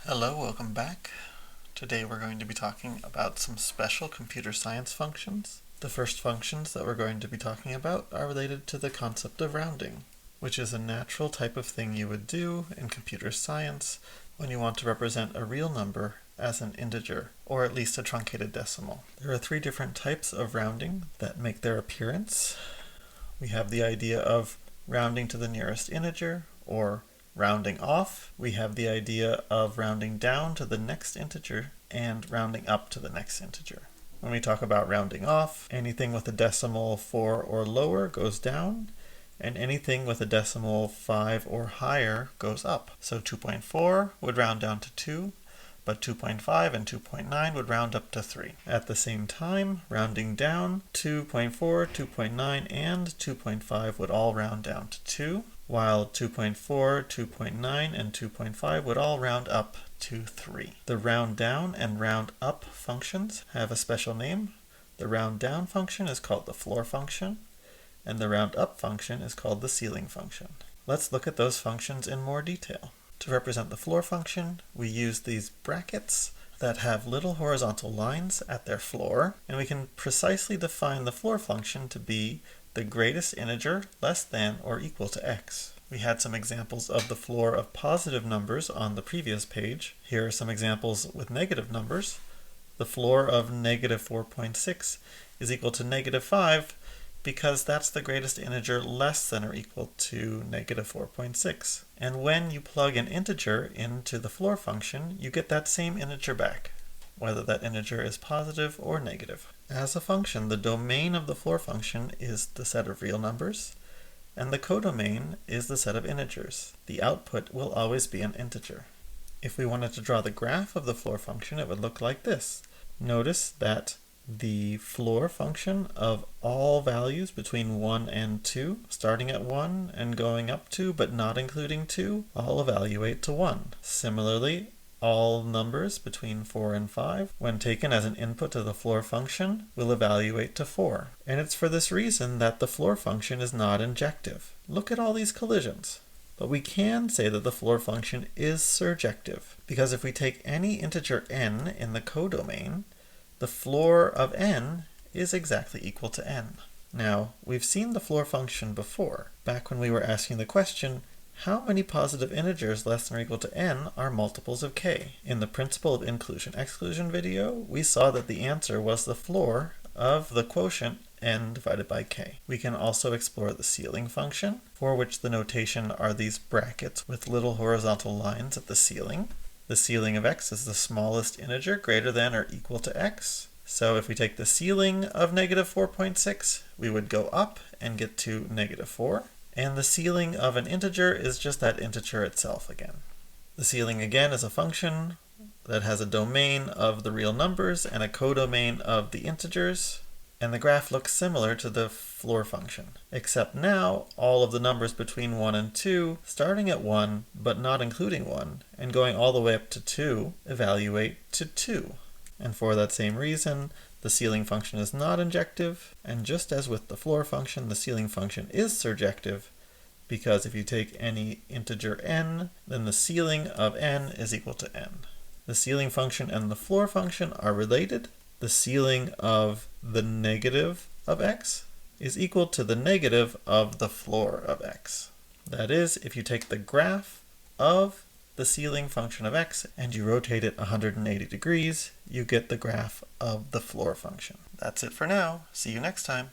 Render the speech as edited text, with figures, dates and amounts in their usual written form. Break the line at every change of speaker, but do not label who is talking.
Hello, welcome back. Today we're going to be talking about some special computer science functions. The first functions that we're going to be talking about are related to the concept of rounding, which is a natural type of thing you would do in computer science when you want to represent a real number as an integer, or at least a truncated decimal. There are three different types of rounding that make their appearance. We have the idea of rounding to the nearest integer, or rounding off. We have the idea of rounding down to the next integer and rounding up to the next integer. When we talk about rounding off, anything with a decimal 4 or lower goes down, and anything with a decimal 5 or higher goes up. So 2.4 would round down to 2, but 2.5 and 2.9 would round up to 3. At the same time, rounding down, 2.4, 2.9, and 2.5 would all round down to 2, while 2.4, 2.9, and 2.5 would all round up to 3. The round down and round up functions have a special name. The round down function is called the floor function, and the round up function is called the ceiling function. Let's look at those functions in more detail. To represent the floor function, we use these brackets that have little horizontal lines at their floor, and we can precisely define the floor function to be the greatest integer less than or equal to x. We had some examples of the floor of positive numbers on the previous page. Here are some examples with negative numbers. The floor of negative 4.6 is equal to negative 5 because that's the greatest integer less than or equal to negative 4.6. And when you plug an integer into the floor function, you get that same integer back, whether that integer is positive or negative. As a function, the domain of the floor function is the set of real numbers, and the codomain is the set of integers. The output will always be an integer. If we wanted to draw the graph of the floor function, it would look like this. Notice that the floor function of all values between 1 and 2, starting at 1 and going up to, but not including 2, all evaluate to 1. Similarly, all numbers between 4 and 5, when taken as an input to the floor function, will evaluate to 4. And it's for this reason that the floor function is not injective. Look at all these collisions. But we can say that the floor function is surjective, because if we take any integer n in the codomain, the floor of n is exactly equal to n. Now, we've seen the floor function before, back when we were asking the question, how many positive integers less than or equal to n are multiples of k? In the principle of inclusion-exclusion video, we saw that the answer was the floor of the quotient n divided by k. We can also explore the ceiling function, for which the notation are these brackets with little horizontal lines at the ceiling. The ceiling of x is the smallest integer greater than or equal to x. So if we take the ceiling of negative 4.6, we would go up and get to negative 4. And the ceiling of an integer is just that integer itself again. The ceiling again is a function that has a domain of the real numbers and a codomain of the integers. And the graph looks similar to the floor function, except now all of the numbers between 1 and 2, starting at 1 but not including 1, and going all the way up to 2, evaluate to 2. And for that same reason, the ceiling function is not injective, and just as with the floor function, the ceiling function is surjective, because if you take any integer n, then the ceiling of n is equal to n. The ceiling function and the floor function are related. The ceiling of the negative of x is equal to the negative of the floor of x. That is, if you take the graph of the ceiling function of x and you rotate it 180 degrees, you get the graph of the floor function. That's it for now. See you next time.